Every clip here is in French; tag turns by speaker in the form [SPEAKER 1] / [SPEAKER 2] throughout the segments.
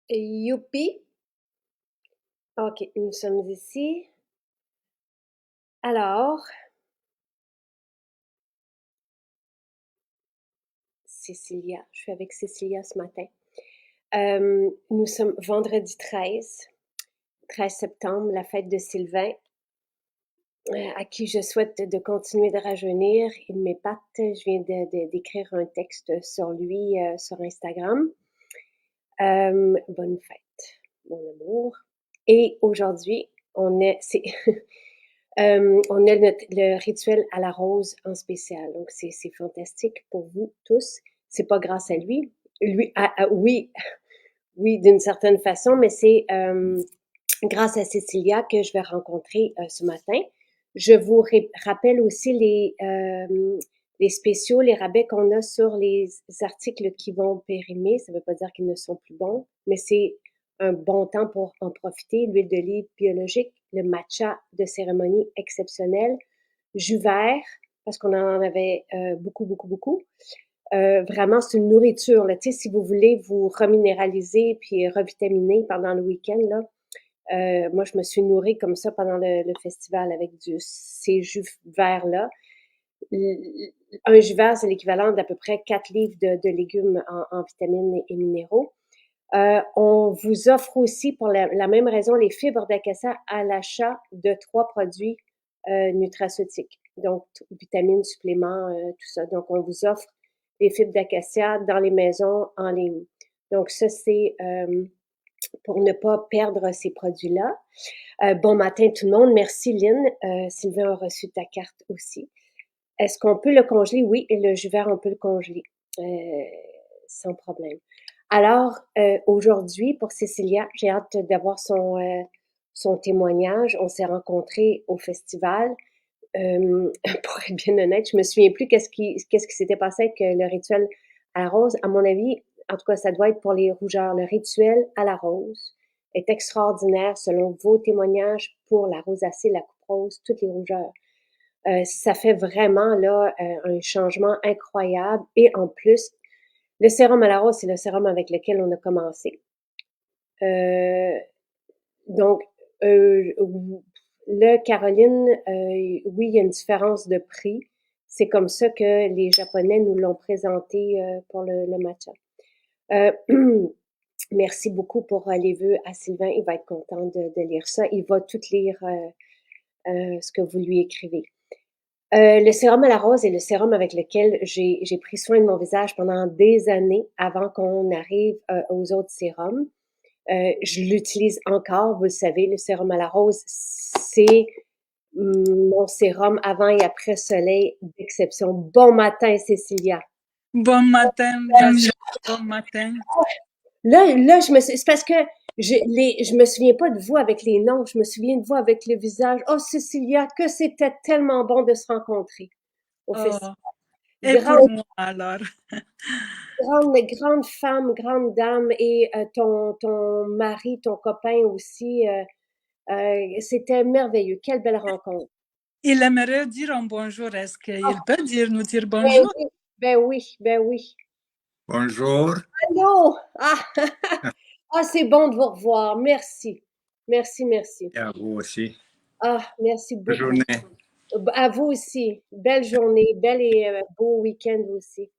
[SPEAKER 1] Youpi! OK, nous sommes ici. Alors, Cécilia, je suis avec Cécilia ce matin. Nous sommes vendredi 13 septembre, la fête de Sylvain, à qui je souhaite de continuer de rajeunir. Il m'épate. Je viens d'écrire un texte sur lui sur Instagram. Bonne fête, mon amour. Et aujourd'hui, on a le rituel à la rose en spécial. Donc, c'est fantastique pour vous tous. C'est pas grâce à lui. Oui, oui, d'une certaine façon, mais c'est grâce à Cécilia que je vais rencontrer ce matin. Je vous rappelle aussi les spéciaux, les rabais qu'on a sur les articles qui vont périmer. Ça ne veut pas dire qu'ils ne sont plus bons, mais c'est un bon temps pour en profiter. L'huile d'olive biologique, le matcha de cérémonie exceptionnel, jus vert, parce qu'on en avait beaucoup, beaucoup, beaucoup. Vraiment, c'est une nourriture. Là. Si vous voulez vous reminéraliser puis revitaminer pendant le week-end, là, moi, je me suis nourrie comme ça pendant le festival avec ces jus verts-là. Un jus vert, c'est l'équivalent d'à peu près 4 livres de légumes en vitamines et minéraux. On vous offre aussi, pour la même raison, les fibres d'acacia à l'achat de 3 produits nutraceutiques. Donc, vitamines, suppléments, tout ça. Donc, on vous offre les fibres d'acacia dans les maisons en ligne. Donc, ça, c'est pour ne pas perdre ces produits-là. Bon matin tout le monde. Merci Lynn. Sylvain a reçu ta carte aussi. Est-ce qu'on peut le congeler? Oui, et le jus vert, on peut le congeler sans problème. Alors, aujourd'hui, pour Cécilia, j'ai hâte d'avoir son témoignage. On s'est rencontrés au festival. Pour être bien honnête, je me souviens plus qu'est-ce qui s'était passé avec le rituel à la rose. À mon avis, en tout cas, ça doit être pour les rougeurs. Le rituel à la rose est extraordinaire selon vos témoignages pour la rosacée, la coupe rose, toutes les rougeurs. Ça fait vraiment là un changement incroyable. Et en plus, le sérum à la rose, c'est le sérum avec lequel on a commencé. Donc, là, Caroline, oui, il y a une différence de prix. C'est comme ça que les Japonais nous l'ont présenté pour le matcha. Merci beaucoup pour les vœux à Sylvain. Il va être content de lire ça. Il va tout lire ce que vous lui écrivez. Le sérum à la rose est le sérum avec lequel j'ai pris soin de mon visage pendant des années avant qu'on arrive aux autres sérums. Je l'utilise encore, vous le savez, le sérum à la rose, c'est mon sérum avant et après soleil d'exception. Bon matin, Cécilia.
[SPEAKER 2] Bon matin, Jasmine. Bon matin.
[SPEAKER 1] Là, c'est parce que je me souviens pas de vous avec les noms, je me souviens de vous avec le visage. Oh, Cécilia, que c'était tellement bon de se rencontrer au festival.
[SPEAKER 2] Et pour moi, alors.
[SPEAKER 1] Grande femme, grande dame, et ton mari, ton copain aussi, c'était merveilleux. Quelle belle rencontre.
[SPEAKER 2] Il aimerait dire un bonjour. Est-ce qu'il peut nous dire bonjour?
[SPEAKER 1] Ben oui, ben oui.
[SPEAKER 3] Bonjour.
[SPEAKER 1] Allô! Ah, c'est bon de vous revoir. Merci. Merci, merci.
[SPEAKER 3] Et à vous aussi.
[SPEAKER 1] Ah, merci beaucoup.
[SPEAKER 3] Bonne journée.
[SPEAKER 1] À vous aussi. Belle journée, bel et beau week-end aussi.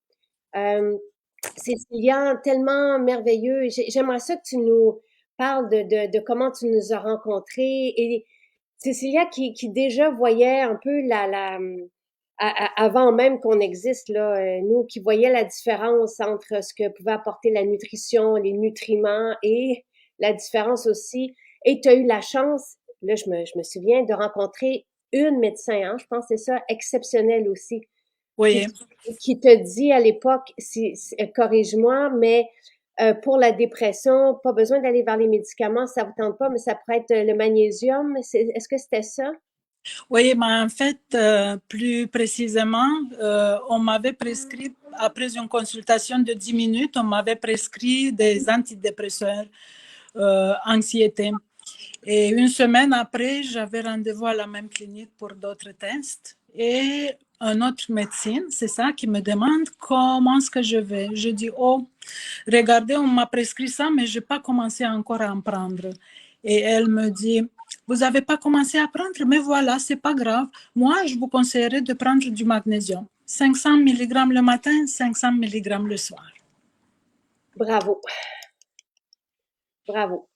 [SPEAKER 1] Cécilia, tellement merveilleux. J'aimerais ça que tu nous parles de comment tu nous as rencontrés. Et Cécilia qui déjà voyait un peu avant même qu'on existe, là, nous, qui voyait la différence entre ce que pouvait apporter la nutrition, les nutriments et la différence aussi. Et tu as eu la chance, là, je me souviens, de rencontrer une médecin, hein, je pense que c'est ça, exceptionnelle aussi,
[SPEAKER 2] Oui.
[SPEAKER 1] qui te dit à l'époque, corrige-moi, mais pour la dépression, pas besoin d'aller vers les médicaments, ça vous tente pas, mais ça pourrait être le magnésium. Est-ce que c'était ça?
[SPEAKER 2] Oui, mais en fait, plus précisément, on m'avait prescrit, après une consultation de 10 minutes, on m'avait prescrit des antidépresseurs, anxiété. Et une semaine après, j'avais rendez-vous à la même clinique pour d'autres tests. Et un autre médecin, c'est ça, qui me demande comment est-ce que je vais. Je dis, oh, regardez, on m'a prescrit ça, mais je n'ai pas commencé encore à en prendre. Et elle me dit, vous n'avez pas commencé à prendre, mais voilà, c'est pas grave. Moi, je vous conseillerais de prendre du magnésium. 500 mg le matin, 500 mg le soir.
[SPEAKER 1] Bravo. Bravo.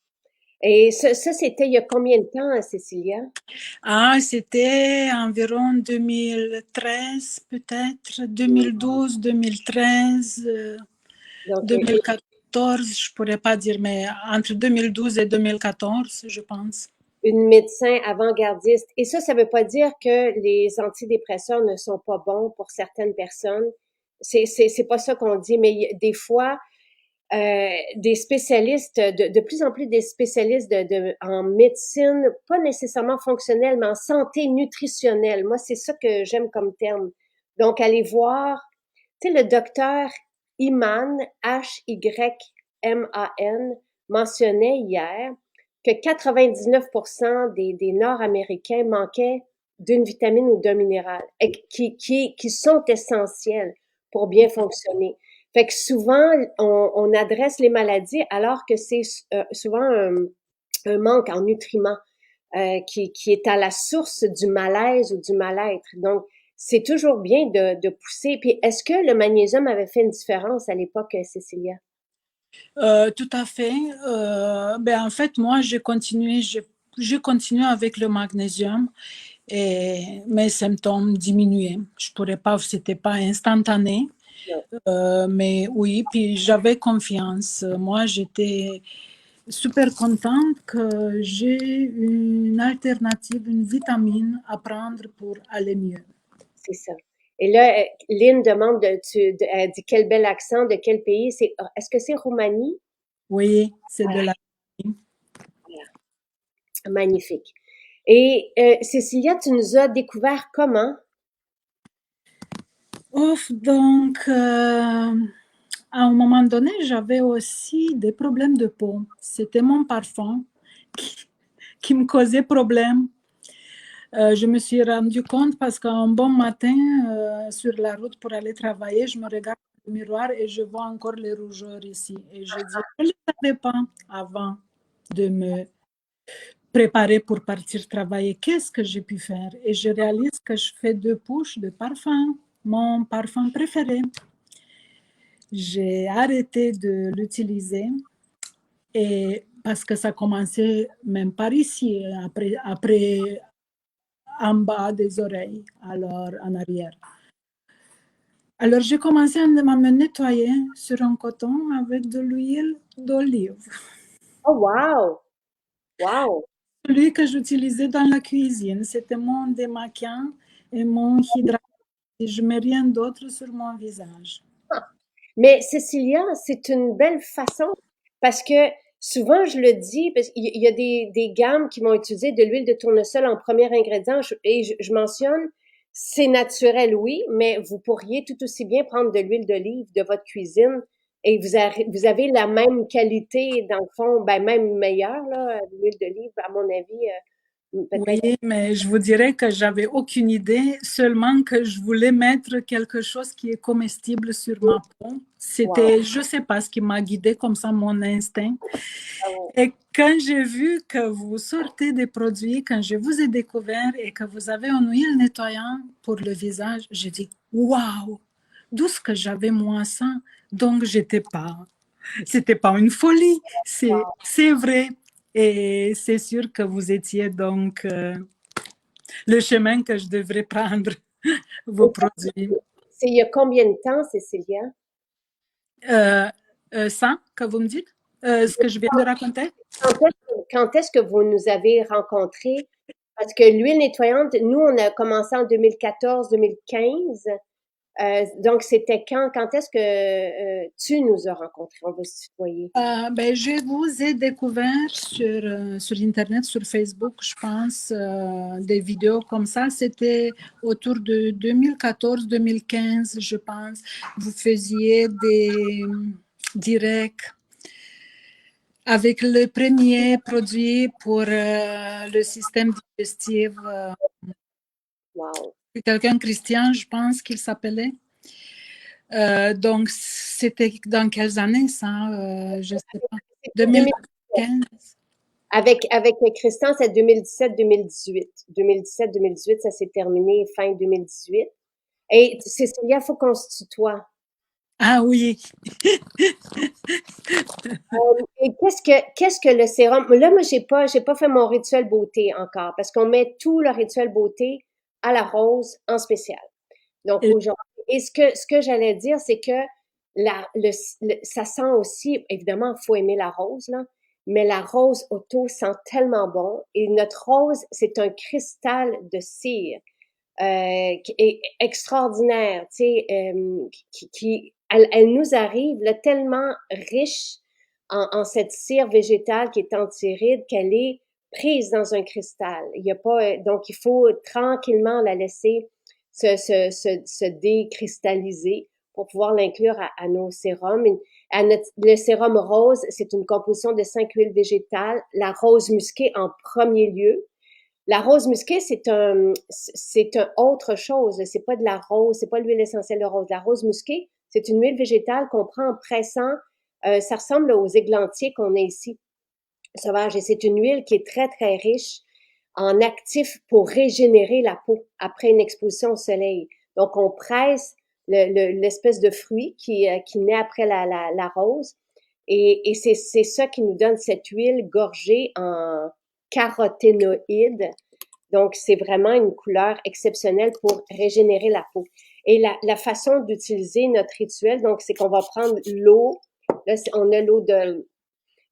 [SPEAKER 1] Et ça c'était il y a combien de temps, Cécilia?
[SPEAKER 2] Ah, c'était environ 2013, peut-être, 2012, 2013,
[SPEAKER 1] Donc,
[SPEAKER 2] 2014, je pourrais pas dire, mais entre 2012 et 2014, je pense.
[SPEAKER 1] une médecin avant-gardiste. Et ça veut pas dire que les antidépresseurs ne sont pas bons pour certaines personnes. C'est pas ça qu'on dit, mais des fois, des spécialistes, de plus en plus des spécialistes en médecine, pas nécessairement fonctionnelle, mais en santé nutritionnelle. Moi, c'est ça que j'aime comme terme. Donc, allez voir, tu sais, le docteur Iman, Hyman, mentionnait hier que 99% des Nord-Américains manquaient d'une vitamine ou d'un minéral, et qui sont essentiels pour bien fonctionner. Fait que souvent, on adresse les maladies alors que c'est souvent un manque en nutriments qui est à la source du malaise ou du mal-être. Donc, c'est toujours bien de pousser. Puis, est-ce que le magnésium avait fait une différence à l'époque, Cécilia?
[SPEAKER 2] Tout à fait. Ben, en fait, moi, j'ai continué avec le magnésium et mes symptômes diminuaient. Je pourrais pas, c'était pas instantané, mais oui, puis j'avais confiance. Moi, j'étais super contente que j'ai une alternative, une vitamine à prendre pour aller mieux.
[SPEAKER 1] C'est ça. Et là, Lynn demande, elle dit quel bel accent, de quel pays? Est-ce que c'est Roumanie?
[SPEAKER 2] Oui, c'est de la...
[SPEAKER 1] Voilà. Magnifique. Et Cécilia, tu nous as découvert comment?
[SPEAKER 2] Ouf, donc, à un moment donné, j'avais aussi des problèmes de peau. C'était mon parfum qui me causait problème. Je me suis rendu compte parce qu'un bon matin, sur la route pour aller travailler, je me regarde dans le miroir et je vois encore les rougeurs ici. Et je dis, je ne le savais pas avant de me préparer pour partir travailler. Qu'est-ce que j'ai pu faire? Et je réalise que je fais 2 pushs de parfum, mon parfum préféré. J'ai arrêté de l'utiliser et parce que ça commençait même par ici, après en bas des oreilles, alors en arrière. Alors j'ai commencé à me nettoyer sur un coton avec de l'huile d'olive.
[SPEAKER 1] Oh, wow! Wow!
[SPEAKER 2] Celui que j'utilisais dans la cuisine, c'était mon démaquillant et mon hydratant. Je ne mets rien d'autre sur mon visage.
[SPEAKER 1] Mais Cécilia, c'est une belle façon parce que souvent, je le dis, parce qu'il y a des gammes qui vont utiliser de l'huile de tournesol en premier ingrédient et je mentionne, c'est naturel, oui, mais vous pourriez tout aussi bien prendre de l'huile d'olive de votre cuisine et vous avez la même qualité, dans le fond, ben même meilleure, là, l'huile d'olive, à mon avis,
[SPEAKER 2] Oui,
[SPEAKER 1] peut-être.
[SPEAKER 2] mais je vous dirais que j'avais aucune idée, seulement que je voulais mettre quelque chose qui est comestible sur ma peau. C'était, je ne sais pas, ce qui m'a guidée comme ça, mon instinct. Et quand j'ai vu que vous sortez des produits, quand je vous ai découvert et que vous avez une huile nettoyante pour le visage, j'ai dit, waouh, d'où ce que j'avais moi ça? Donc, c'était pas une folie, c'est vrai. Et c'est sûr que vous étiez donc le chemin que je devrais prendre, vos produits.
[SPEAKER 1] C'est il y a combien de temps, Cécilia?
[SPEAKER 2] Ça, que vous me dites, ce que je viens de raconter?
[SPEAKER 1] Quand est-ce que vous nous avez rencontrés? Parce que l'huile nettoyante, nous, on a commencé en 2014-2015. Donc, c'était quand est-ce que tu nous as rencontrés? On va se tutoyer.
[SPEAKER 2] Ben, je vous ai découvert sur Internet, sur Facebook, je pense, des vidéos comme ça. C'était autour de 2014-2015, je pense. Vous faisiez des directs avec le premier produit pour le système digestif.
[SPEAKER 1] Wow.
[SPEAKER 2] quelqu'un Christian, je pense qu'il s'appelait. Donc, c'était dans quelles années ça? Je ne sais pas. 2015.
[SPEAKER 1] Avec Christian, c'est 2017-2018. 2017-2018, ça s'est terminé fin 2018. Et Cécilia, il faut qu'on se tutoie.
[SPEAKER 2] Ah oui.
[SPEAKER 1] Et qu'est-ce que le sérum? Là, moi, j'ai pas fait mon rituel beauté encore parce qu'on met tout le rituel beauté à la rose en spécial. Donc, aujourd'hui. Et ce que j'allais dire, c'est que ça sent aussi, évidemment, il faut aimer la rose, là, mais la rose auto sent tellement bon. Et notre rose, c'est un cristal de cire qui est extraordinaire, tu sais, elle nous arrive là, tellement riche en cette cire végétale qui est antiride qu'elle est prise dans un cristal. Il y a pas, donc il faut tranquillement la laisser se décristalliser pour pouvoir l'inclure à nos sérums. Le sérum rose, c'est une composition de 5 huiles végétales, la rose musquée en premier lieu. La rose musquée, c'est un autre chose. C'est pas de la rose, c'est pas l'huile essentielle de rose. La rose musquée, c'est une huile végétale qu'on prend en pressant. Ça ressemble aux églantiers qu'on a ici, sauvages. Et c'est une huile qui est très, très riche en actifs pour régénérer la peau après une exposition au soleil. Donc, on presse l'espèce de fruit qui naît après la rose. Et c'est ça qui nous donne cette huile gorgée en caroténoïdes. Donc, c'est vraiment une couleur exceptionnelle pour régénérer la peau. Et la façon d'utiliser notre rituel, donc, c'est qu'on va prendre l'eau. Là, on a l'eau de...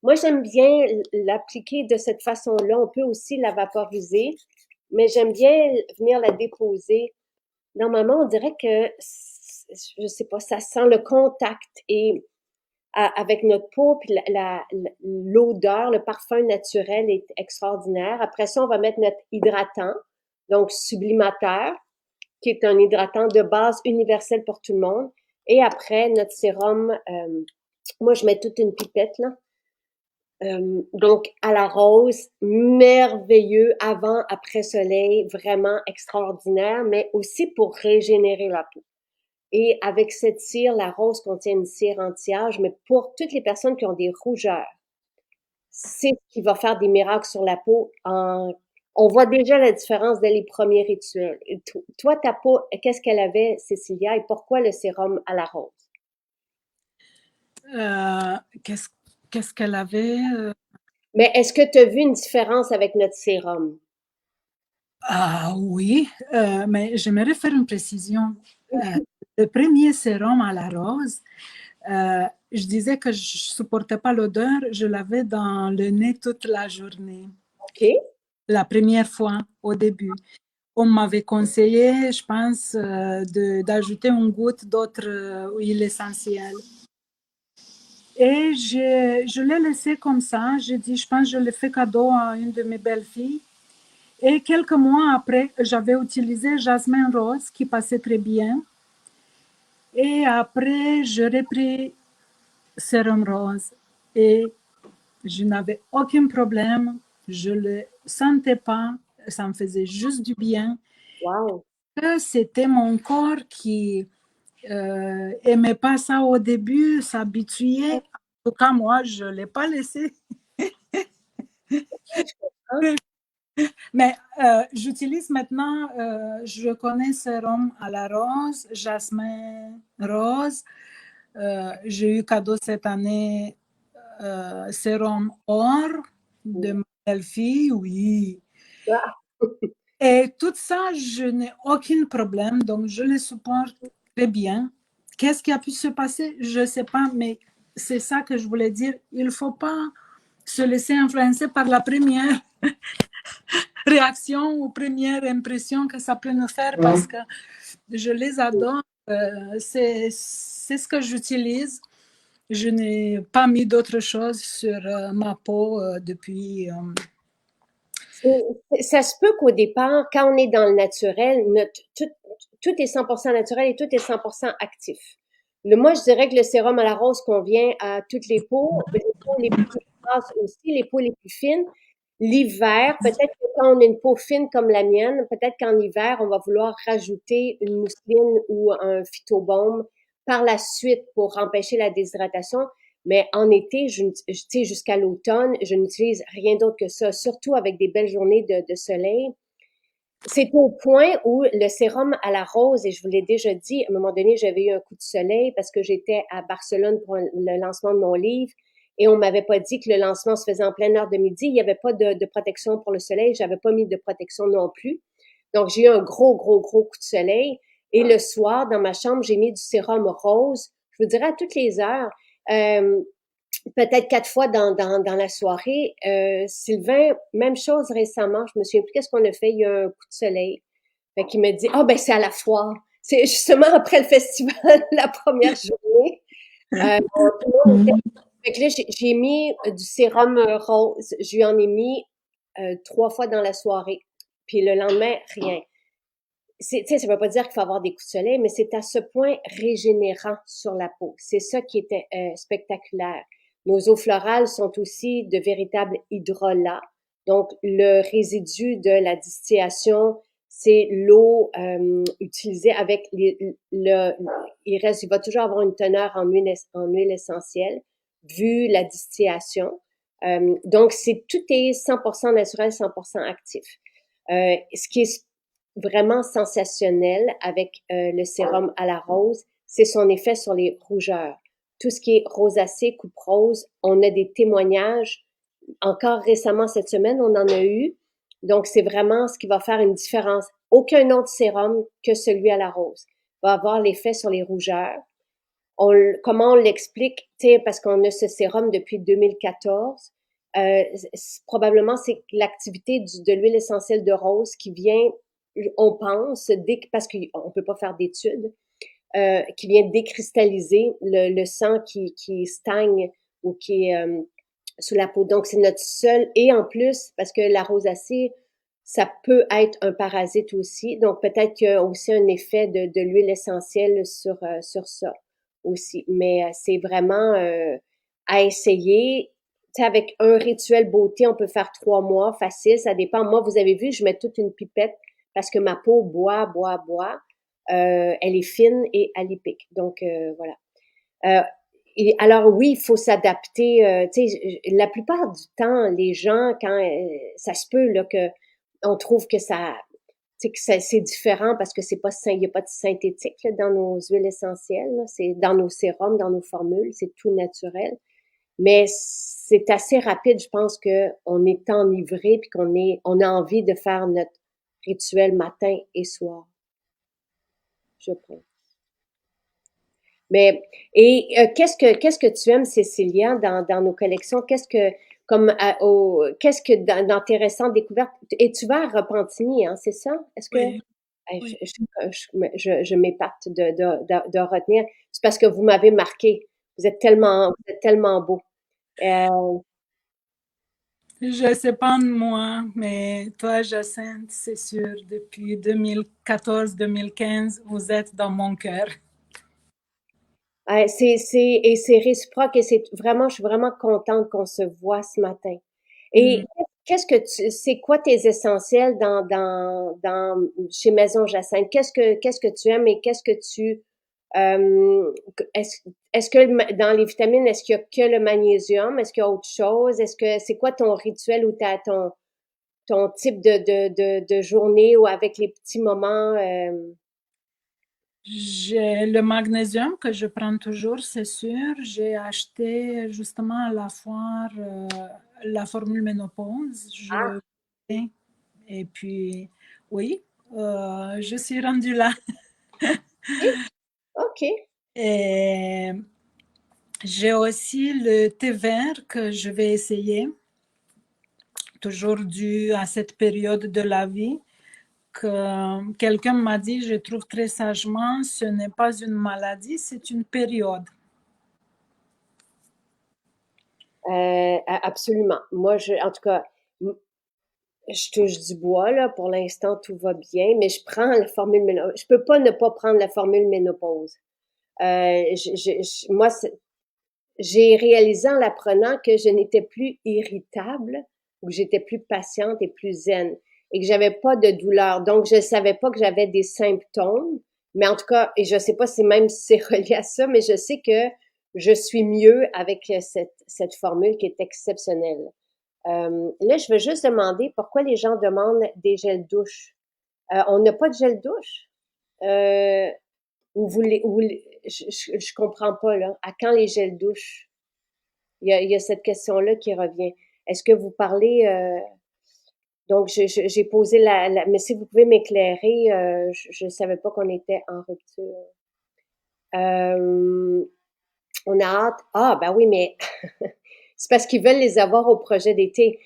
[SPEAKER 1] Moi, j'aime bien l'appliquer de cette façon-là. On peut aussi la vaporiser, mais j'aime bien venir la déposer. Normalement, on dirait que, je sais pas, ça sent le contact et avec notre peau, puis l'odeur, le parfum naturel est extraordinaire. Après ça, on va mettre notre hydratant, donc sublimateur, qui est un hydratant de base universel pour tout le monde. Et après, notre sérum, moi, je mets toute une pipette, là. Donc, à la rose, merveilleux, avant, après soleil, vraiment extraordinaire, mais aussi pour régénérer la peau. Et avec cette cire, la rose contient une cire anti-âge, mais pour toutes les personnes qui ont des rougeurs, c'est ce qui va faire des miracles sur la peau. On voit déjà la différence dès les premiers rituels. Et toi, ta peau, qu'est-ce qu'elle avait, Cécilia, et pourquoi le sérum à la rose?
[SPEAKER 2] Qu'est-ce qu'elle avait?
[SPEAKER 1] Mais est-ce que tu as vu une différence avec notre sérum?
[SPEAKER 2] Ah oui, mais j'aimerais faire une précision. Le premier sérum à la rose, je disais que je ne supportais pas l'odeur, je l'avais dans le nez toute la journée.
[SPEAKER 1] OK.
[SPEAKER 2] La première fois, au début. On m'avait conseillé, je pense, d'ajouter une goutte d'autres huiles essentielles. Et je l'ai laissé comme ça. J'ai dit, je pense que je l'ai fait cadeau à une de mes belles-filles. Et quelques mois après, j'avais utilisé jasmin rose qui passait très bien. Et après, j'ai repris sérum rose. Et je n'avais aucun problème. Je ne le sentais pas. Ça me faisait juste du bien.
[SPEAKER 1] Wow.
[SPEAKER 2] C'était mon corps qui aimait pas ça au début, s'habituait. En tout cas, moi, je ne l'ai pas laissé. Mais j'utilise maintenant, je connais sérum à la rose, jasmin rose. J'ai eu cadeau cette année sérum or de ma belle-fille, oui. Et tout ça, je n'ai aucun problème, donc je le supporte très bien. Qu'est-ce qui a pu se passer? Je ne sais pas, mais c'est ça que je voulais dire. Il ne faut pas se laisser influencer par la première réaction ou première impression que ça peut nous faire parce que je les adore. C'est ce que j'utilise. Je n'ai pas mis d'autre chose sur ma peau depuis...
[SPEAKER 1] Ça se peut qu'au départ, quand on est dans le naturel, tout est 100% naturel et tout est 100% actif. Moi, je dirais que le sérum à la rose convient à toutes les peaux les plus grasses aussi, les peaux les plus fines. L'hiver, peut-être que quand on a une peau fine comme la mienne, peut-être qu'en hiver, on va vouloir rajouter une mousseline ou un phytobaume par la suite pour empêcher la déshydratation. Mais en été, tu sais, jusqu'à l'automne, je n'utilise rien d'autre que ça, surtout avec des belles journées de soleil. C'est au point où le sérum à la rose, et je vous l'ai déjà dit, à un moment donné, j'avais eu un coup de soleil parce que j'étais à Barcelone pour le lancement de mon livre et on m'avait pas dit que le lancement se faisait en pleine heure de midi. Il n'y avait pas de protection pour le soleil. J'avais pas mis de protection non plus. Donc, j'ai eu un gros coup de soleil. Et le soir, dans ma chambre, j'ai mis du sérum rose. Je vous dirais à toutes les heures. Peut-être 4 fois dans la soirée. Sylvain, même chose récemment, je me souviens plus qu'est-ce qu'on a fait, il y a un coup de soleil. Fait qu'il me dit, ah ben c'est à la foire. C'est justement après le festival, la première journée. Tout le monde était... Fait que là, j'ai mis du sérum rose. Je lui en ai mis 3 fois dans la soirée. Puis le lendemain, rien. Tu sais, ça veut pas dire qu'il faut avoir des coups de soleil, mais c'est à ce point régénérant sur la peau. C'est ça qui était spectaculaire. Nos eaux florales sont aussi de véritables hydrolats. Donc, le résidu de la distillation, c'est l'eau utilisée avec il va toujours avoir une teneur en huile essentielle, vu la distillation. Donc, tout est 100% naturel, 100% actif. Ce qui est vraiment sensationnel avec le sérum à la rose, c'est son effet sur les rougeurs. Tout ce qui est rosacée, coupe rose, on a des témoignages. Encore récemment cette semaine, on en a eu. Donc, c'est vraiment ce qui va faire une différence. Aucun autre sérum que celui à la rose va avoir l'effet sur les rougeurs. Comment on l'explique? Parce qu'on a ce sérum depuis 2014. Probablement, c'est l'activité de l'huile essentielle de rose qui vient, on pense, parce qu'on peut pas faire d'études, qui vient décristalliser le sang qui stagne ou qui est sous la peau. Donc, c'est notre seul, et en plus, parce que la rosacée, ça peut être un parasite aussi. Donc, peut-être qu'il y a aussi un effet de l'huile essentielle sur ça aussi. Mais c'est vraiment à essayer. Tu sais, avec un rituel beauté, on peut faire 3 mois, facile, ça dépend. Moi, vous avez vu, je mets toute une pipette parce que ma peau boit. Elle est fine et alipique. Donc, voilà. Alors oui, il faut s'adapter. Tu sais, la plupart du temps, les gens, quand ça se peut là que on trouve que c'est différent parce que il n'y a pas de synthétique là, dans nos huiles essentielles. C'est dans nos sérums, dans nos formules, c'est tout naturel. Mais c'est assez rapide, je pense que on est enivré puis on a envie de faire notre rituel matin et soir. Je pense. Mais qu'est-ce que tu aimes, Cécilia, dans nos collections? Qu'est-ce que dans tes récentes découvertes? Et tu vas à Repentigny, hein, c'est ça? Est-ce que
[SPEAKER 2] Oui,
[SPEAKER 1] hey,
[SPEAKER 2] oui.
[SPEAKER 1] je m'épate de retenir? C'est parce que vous m'avez marqué. Vous êtes tellement beau.
[SPEAKER 2] Je sais pas moi, mais toi, Jacinthe, c'est sûr, depuis 2014-2015, vous êtes dans mon cœur.
[SPEAKER 1] C'est réciproque et je suis vraiment contente qu'on se voit ce matin. Et c'est quoi tes essentiels chez Maison Jacinthe? Qu'est-ce que tu aimes et qu'est-ce que euh, est-ce que dans les vitamines, est-ce qu'il y a que le magnésium? Est-ce qu'il y a autre chose? C'est quoi ton rituel ou ton type de journée ou avec les petits moments?
[SPEAKER 2] J'ai le magnésium que je prends toujours, c'est sûr. J'ai acheté justement à la foire la formule ménopause. Et puis, oui, je suis rendue là.
[SPEAKER 1] OK.
[SPEAKER 2] Et j'ai aussi le thé vert que je vais essayer, toujours dû à cette période de la vie, que quelqu'un m'a dit, je trouve très sagement, ce n'est pas une maladie, c'est une période.
[SPEAKER 1] Absolument. Moi, en tout cas, je touche du bois, là. Pour l'instant, tout va bien, mais je prends la formule ménopause. Je peux pas ne pas prendre la formule ménopause. Moi, j'ai réalisé en l'apprenant que je n'étais plus irritable où j'étais plus patiente et plus zen et que j'avais pas de douleur. Donc, je savais pas que j'avais des symptômes, mais en tout cas, et je sais pas si même si c'est relié à ça, mais je sais que je suis mieux avec cette formule qui est exceptionnelle. Là, je veux juste demander pourquoi les gens demandent des gels douche. On n'a pas de gel douche? Je comprends pas, là. À quand les gels douche? Il y a cette question-là qui revient. Est-ce que vous parlez, donc j'ai posé mais si vous pouvez m'éclairer, je savais pas qu'on était en rupture. On a hâte. Ah, ben oui, mais c'est parce qu'ils veulent les avoir au projet d'été.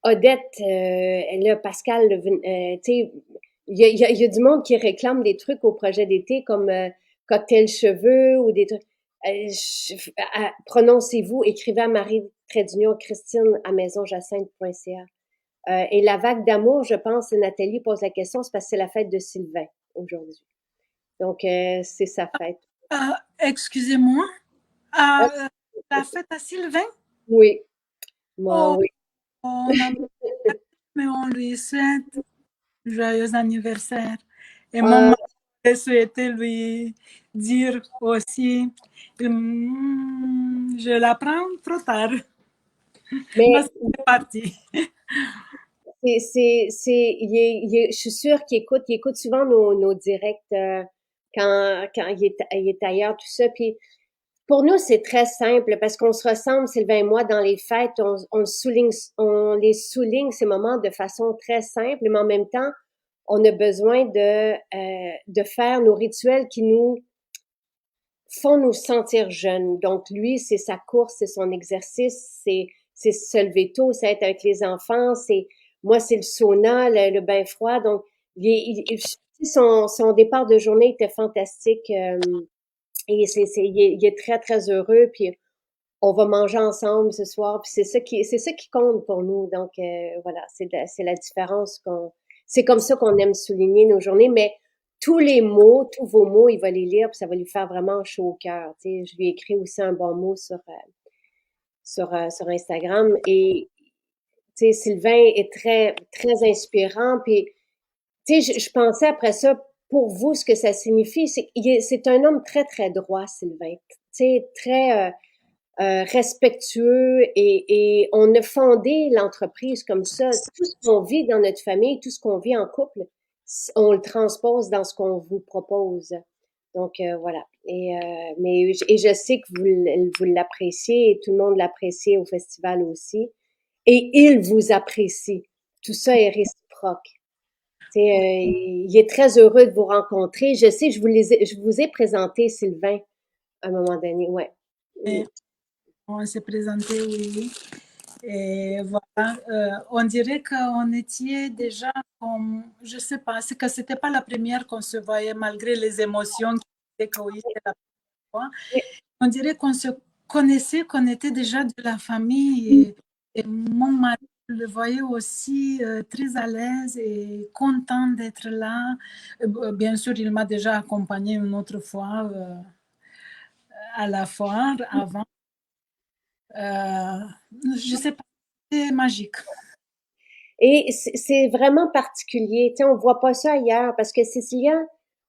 [SPEAKER 1] Odette, là, Pascal, tu sais, il y a du monde qui réclame des trucs au projet d'été comme cocktail cheveux ou des trucs. Prononcez-vous, écrivez à Marie-Christine à maisonjacinthe.ca. Et la vague d'amour, je pense, Nathalie pose la question, c'est parce que c'est la fête de Sylvain aujourd'hui. Donc, c'est sa fête.
[SPEAKER 2] Excusez-moi,
[SPEAKER 1] Ah,
[SPEAKER 2] la fête à Sylvain?
[SPEAKER 1] oui, moi,
[SPEAKER 2] Oh,
[SPEAKER 1] oui.
[SPEAKER 2] on a mais on lui souhaite joyeux anniversaire. Et mon
[SPEAKER 1] Ah,
[SPEAKER 2] mari souhaitait lui dire aussi, je la prends trop tard,
[SPEAKER 1] mais
[SPEAKER 2] parce que c'est parti.
[SPEAKER 1] je suis sûre qu'il écoute souvent nos directs quand il est ailleurs, tout ça. Puis pour nous, c'est très simple parce qu'on se ressemble, Sylvain et moi, dans les fêtes, on les souligne ces moments de façon très simple, mais en même temps, on a besoin de faire nos rituels qui nous font nous sentir jeunes. Donc lui, c'est sa course, c'est son exercice, c'est se lever tôt, c'est être avec les enfants, moi c'est le sauna, le bain froid. Donc son départ de journée était fantastique et il est très très heureux. Puis on va manger ensemble ce soir. Puis c'est ça qui compte pour nous. Donc voilà, c'est la différence c'est comme ça qu'on aime souligner nos journées. Mais tous les mots, tous vos mots, il va les lire, puis ça va lui faire vraiment chaud au cœur. Tu sais, je lui ai écrit aussi un bon mot sur Instagram. Et tu sais, Sylvain est très très inspirant. Puis tu sais, je pensais après ça, pour vous, ce que ça signifie, c'est un homme très très droit, Sylvain. Tu sais, très respectueux et on a fondé l'entreprise comme ça. Tout ce qu'on vit dans notre famille, tout ce qu'on vit en couple, on le transpose dans ce qu'on vous propose. Donc voilà. Et je sais que vous l'appréciez et tout le monde l'apprécie au festival aussi. Et il vous apprécie. Tout ça est réciproque. Il est très heureux de vous rencontrer. Je sais, je vous ai présenté Sylvain à un moment donné. Ouais.
[SPEAKER 2] Et on s'est présenté, oui. Et voilà, on dirait qu'on était déjà comme, je sais pas, c'est que c'était pas la première qu'on se voyait malgré les émotions qui étaient que oui, c'était la première fois. On dirait qu'on se connaissait, qu'on était déjà de la famille. Et mon mari le voyait aussi très à l'aise et content d'être là. Bien sûr, il m'a déjà accompagné une autre fois à la foire avant. Je sais pas, c'est magique.
[SPEAKER 1] Et c'est vraiment particulier. Tu sais, on voit pas ça ailleurs parce que Cécilia,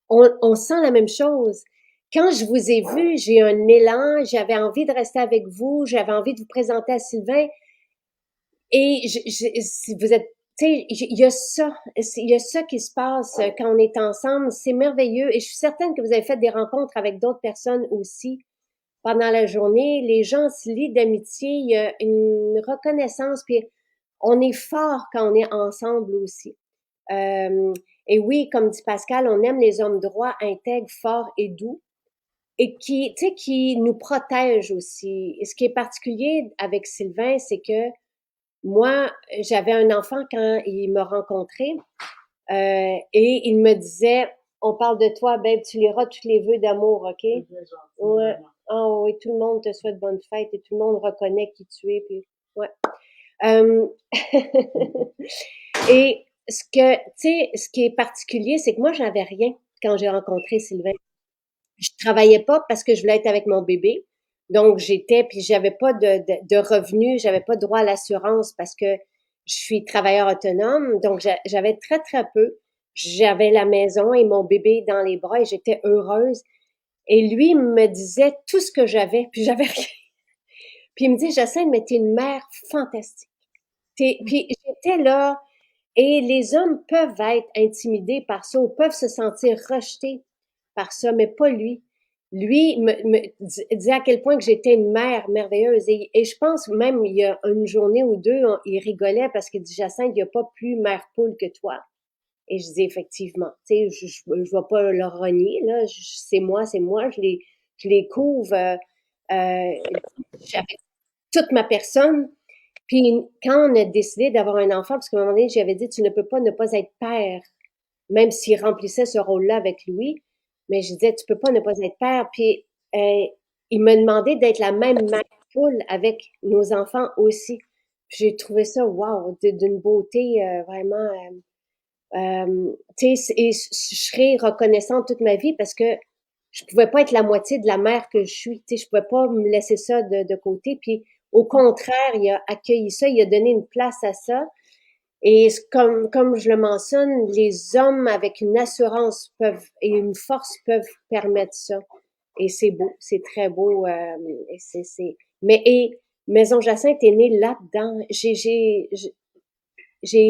[SPEAKER 1] on sent la même chose. Quand je vous ai vu, j'ai eu un élan, j'avais envie de rester avec vous, j'avais envie de vous présenter à Sylvain. Et si vous êtes, tu sais, il y a ça qui se passe quand on est ensemble. C'est merveilleux. Et je suis certaine que vous avez fait des rencontres avec d'autres personnes aussi pendant la journée. Les gens se lient d'amitié. Il y a une reconnaissance. Puis on est fort quand on est ensemble aussi. Et oui, comme dit Pascal, on aime les hommes droits, intègres, forts et doux et qui, tu sais, qui nous protègent aussi. Et ce qui est particulier avec Sylvain, c'est que moi, j'avais un enfant quand il m'a rencontré et il me disait, on parle de toi, babe, tu liras tous les vœux d'amour, OK? Ouais. Oh oui, tout le monde te souhaite bonne fête et tout le monde reconnaît qui tu es. Puis, ouais. Et ce qui est particulier, c'est que moi, j'avais rien quand j'ai rencontré Sylvain. Je travaillais pas parce que je voulais être avec mon bébé. Donc, puis j'avais pas de revenus, j'avais pas droit à l'assurance parce que je suis travailleur autonome. Donc, j'avais très, très peu. J'avais la maison et mon bébé dans les bras et j'étais heureuse. Et lui me disait tout ce que j'avais, puis j'avais rien. Puis il me dit, Jacinthe, mais t'es une mère fantastique. Puis j'étais là, et les hommes peuvent être intimidés par ça ou peuvent se sentir rejetés par ça, mais pas lui. Lui me disait à quel point que j'étais une mère merveilleuse. Et je pense même, il y a une journée ou deux, il rigolait parce qu'il dit, Jacinthe, il n'y a pas plus mère poule que toi. Et je dis, effectivement, tu sais, je vais pas le renier, là. C'est moi, je les couvre avec toute ma personne. Puis quand on a décidé d'avoir un enfant, parce qu'à un moment donné, j'avais dit, tu ne peux pas ne pas être père, même s'il remplissait ce rôle-là avec Louis. Mais je disais, tu peux pas ne pas être père. Puis il m'a demandé d'être la même mère poule avec nos enfants aussi. Puis j'ai trouvé ça, wow, d'une beauté vraiment. Tu sais, et je serai reconnaissante toute ma vie parce que je pouvais pas être la moitié de la mère que je suis. Tu sais, je pouvais pas me laisser ça de côté. Puis au contraire, il a accueilli ça, il a donné une place à ça. Et comme je le mentionne, les hommes avec une assurance peuvent et une force peuvent permettre ça. Et c'est beau, c'est très beau. Mais Maison Jacinthe est née là-dedans. J'ai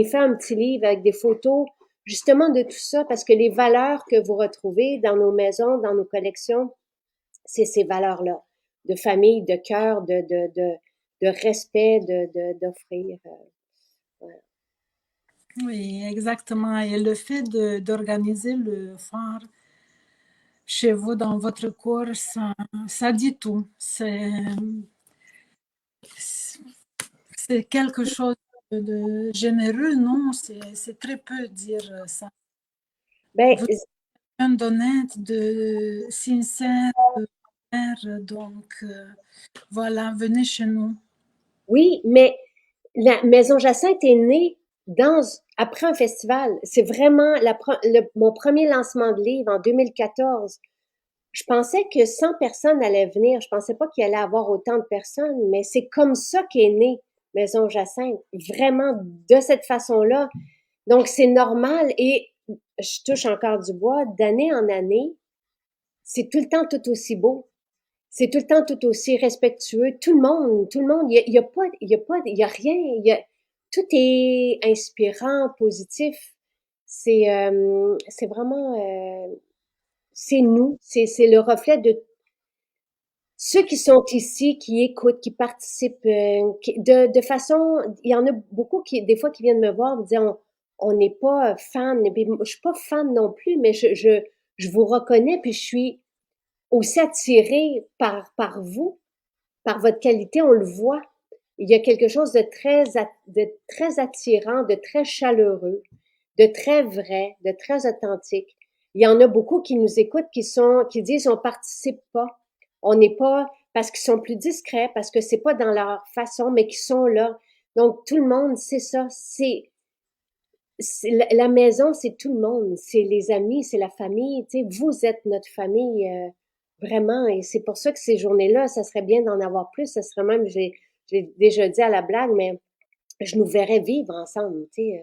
[SPEAKER 1] fait un petit livre avec des photos justement de tout ça parce que les valeurs que vous retrouvez dans nos maisons, dans nos collections, c'est ces valeurs-là de famille, de cœur, de respect, d'offrir. Voilà.
[SPEAKER 2] Oui, exactement. Et le fait d'organiser le phare chez vous dans votre cours, ça dit tout. C'est quelque chose de généreux, non? C'est très peu dire ça.
[SPEAKER 1] Ben,
[SPEAKER 2] Vous êtes quelqu'un d'honnête, de sincère, donc voilà, venez chez nous.
[SPEAKER 1] oui, mais la Maison Jacinthe est née après un festival. C'est vraiment mon premier lancement de livre en 2014. Je pensais que 100 personnes allaient venir. Je pensais pas qu'il allait avoir autant de personnes, mais c'est comme ça qu'est née Maison Jacinthe. Vraiment de cette façon-là. Donc, c'est normal et je touche encore du bois. D'année en année, c'est tout le temps tout aussi beau. C'est tout le temps tout aussi respectueux. Tout le monde, il y a rien, tout est inspirant, positif. C'est vraiment, c'est nous, c'est le reflet de ceux qui sont ici, qui écoutent, qui participent, de façon, il y en a beaucoup des fois, qui viennent me voir, me dire, on n'est pas fan, je suis pas fan non plus, mais je vous reconnais, puis je suis aussi attirée par vous, par votre qualité, on le voit. Il y a quelque chose de très attirant, de très chaleureux, de très vrai, de très authentique. Il y en a beaucoup qui nous écoutent, qui disent on participe pas. On n'est pas, parce qu'ils sont plus discrets, parce que c'est pas dans leur façon, mais qui sont là. Donc, tout le monde, c'est ça. La maison, c'est tout le monde. C'est les amis, c'est la famille. Tu sais, vous êtes notre famille, vraiment. Et c'est pour ça que ces journées-là, ça serait bien d'en avoir plus. Ça serait même, j'ai déjà dit à la blague, mais je nous verrais vivre ensemble. Tu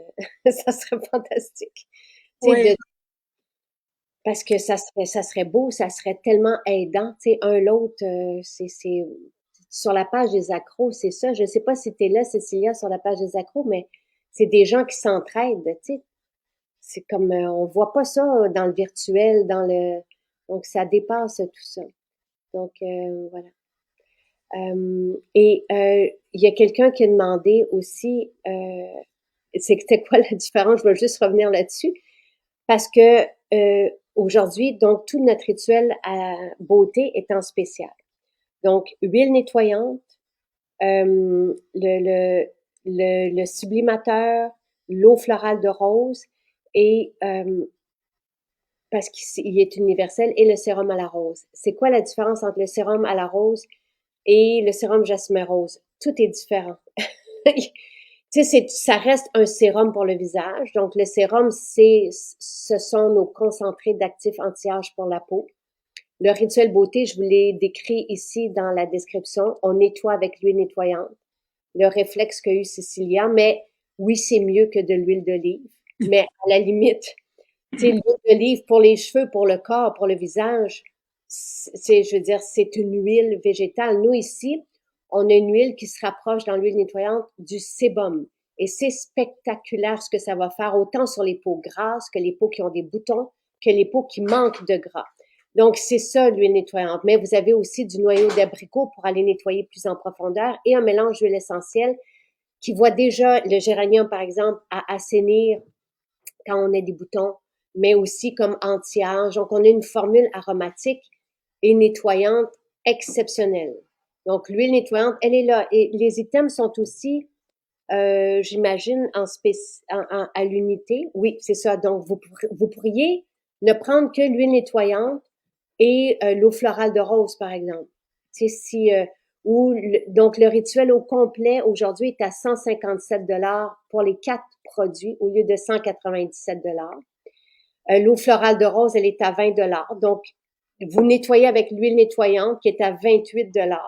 [SPEAKER 1] sais, ça serait fantastique. Tu sais,
[SPEAKER 2] Oui.
[SPEAKER 1] parce que ça serait beau, ça serait tellement aidant. Tu sais, un l'autre, c'est sur la page des accros, c'est ça. Je ne sais pas si tu es là, Cécilia, sur la page des accros, mais c'est des gens qui s'entraident, tu sais. C'est comme, on voit pas ça dans le virtuel, donc ça dépasse tout ça. Donc, voilà. Il y a quelqu'un qui a demandé aussi, c'était quoi la différence? Je vais juste revenir là-dessus. Parce que aujourd'hui, donc, tout notre rituel à beauté est en spécial. Donc, huile nettoyante, le sublimateur, l'eau florale de rose et parce qu'il est universel, et le sérum à la rose. C'est quoi la différence entre le sérum à la rose et le sérum jasmin rose? Tout est différent. Tu sais, ça reste un sérum pour le visage. Donc, le sérum, ce sont nos concentrés d'actifs anti-âge pour la peau. Le rituel beauté, je vous l'ai décrit ici dans la description. On nettoie avec l'huile nettoyante. Le réflexe qu'a eu Cécilia, mais oui, c'est mieux que de l'huile d'olive. Mais à la limite, l'huile d'olive pour les cheveux, pour le corps, pour le visage, je veux dire, c'est une huile végétale. Nous, ici, on a une huile qui se rapproche dans l'huile nettoyante du sébum. Et c'est spectaculaire ce que ça va faire, autant sur les peaux grasses que les peaux qui ont des boutons, que les peaux qui manquent de gras. Donc, c'est ça, l'huile nettoyante. Mais vous avez aussi du noyau d'abricot pour aller nettoyer plus en profondeur et un mélange d'huile essentielle qui voit déjà le géranium, par exemple, à assainir quand on a des boutons, mais aussi comme anti-âge. Donc, on a une formule aromatique et nettoyante exceptionnelle. Donc, l'huile nettoyante, elle est là. Et les items sont aussi, j'imagine, à l'unité. Oui, c'est ça. Donc, vous pourriez ne prendre que l'huile nettoyante et l'eau florale de rose, par exemple. Tu sais, si, donc, le rituel au complet aujourd'hui est à 157 $ pour les 4 produits au lieu de 197 $. L'eau florale de rose, elle est à 20 $. Donc, vous nettoyez avec l'huile nettoyante qui est à 28 $.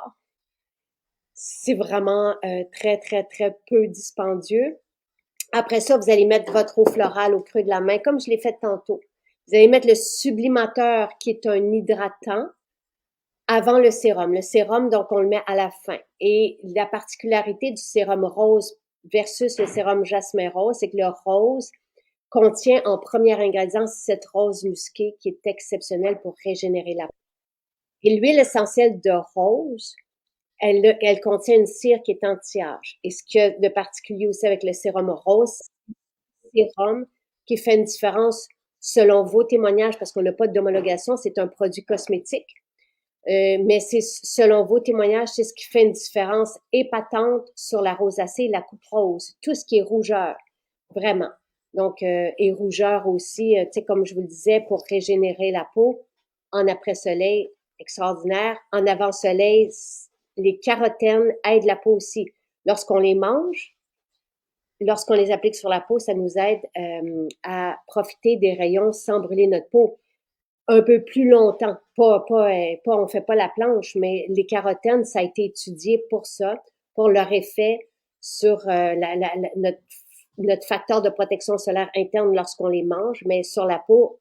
[SPEAKER 1] C'est vraiment très, très, très peu dispendieux. Après ça, vous allez mettre votre eau florale au creux de la main, comme je l'ai fait tantôt. Vous allez mettre le sublimateur, qui est un hydratant, avant le sérum. Le sérum, donc, on le met à la fin. Et la particularité du sérum rose versus le sérum jasmin rose, c'est que le rose contient en premier ingrédient cette rose musquée qui est exceptionnelle pour régénérer la peau. Et l'huile essentielle de rose, elle contient une cire qui est anti-âge. Et ce qu'il y a de particulier aussi avec le sérum rose, c'est un sérum qui fait une différence selon vos témoignages, parce qu'on n'a pas d'homologation, c'est un produit cosmétique. Mais c'est selon vos témoignages, c'est ce qui fait une différence épatante sur la rosacée et la coupe rose. Tout ce qui est rougeur, vraiment. Donc, et rougeur aussi, tu sais, comme je vous le disais, pour régénérer la peau, en après-soleil, extraordinaire. En avant-soleil, les carotènes aident la peau aussi. Lorsqu'on les mange, lorsqu'on les applique sur la peau, ça nous aide à profiter des rayons sans brûler notre peau un peu plus longtemps. On fait pas la planche, mais les carotènes, ça a été étudié pour ça, pour leur effet sur notre facteur de protection solaire interne lorsqu'on les mange, mais sur la peau,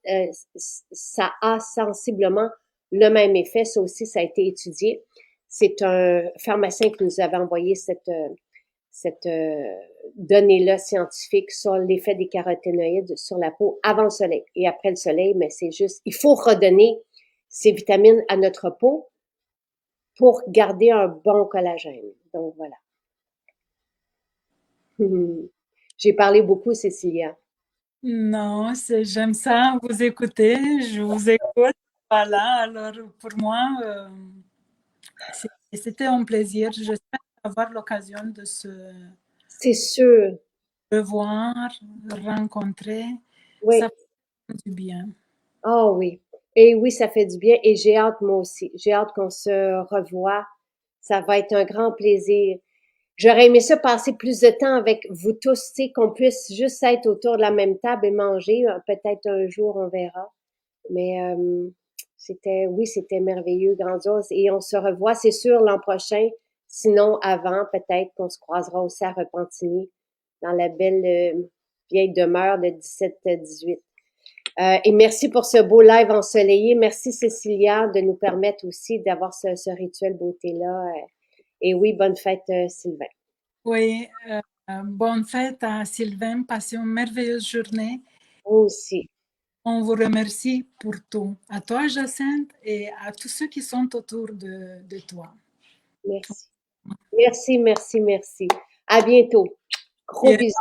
[SPEAKER 1] ça a sensiblement le même effet. Ça aussi, ça a été étudié. C'est un pharmacien qui nous avait envoyé cette donnée-là scientifique sur l'effet des caroténoïdes sur la peau avant le soleil et après le soleil, mais c'est juste, il faut redonner ces vitamines à notre peau pour garder un bon collagène. Donc, voilà. J'ai parlé beaucoup, Cécilia.
[SPEAKER 2] Non, j'aime ça, vous écouter, je vous écoute. Voilà, alors pour moi, c'était un plaisir. J'espère avoir l'occasion de se
[SPEAKER 1] C'est sûr.
[SPEAKER 2] revoir, rencontrer.
[SPEAKER 1] Oui.
[SPEAKER 2] Ça fait du bien.
[SPEAKER 1] Ah oui. Et oui, ça fait du bien. Et j'ai hâte, moi aussi. J'ai hâte qu'on se revoie. Ça va être un grand plaisir. J'aurais aimé ça passer plus de temps avec vous tous, tu sais, qu'on puisse juste être autour de la même table et manger. Peut-être un jour, on verra. Mais c'était merveilleux, grandiose. Et on se revoit, c'est sûr, l'an prochain. Sinon, avant, peut-être qu'on se croisera aussi à Repentigny, dans la belle vieille demeure de 17-18. Et merci pour ce beau live ensoleillé. Merci, Cécilia, de nous permettre aussi d'avoir ce rituel beauté-là. Et oui, bonne fête, Sylvain.
[SPEAKER 2] Oui, bonne fête à Sylvain. Passez une merveilleuse journée.
[SPEAKER 1] Vous aussi.
[SPEAKER 2] On vous remercie pour tout. À toi, Jacinthe, et à tous ceux qui sont autour de toi.
[SPEAKER 1] Merci. Merci, merci, merci. À bientôt. Gros bisous.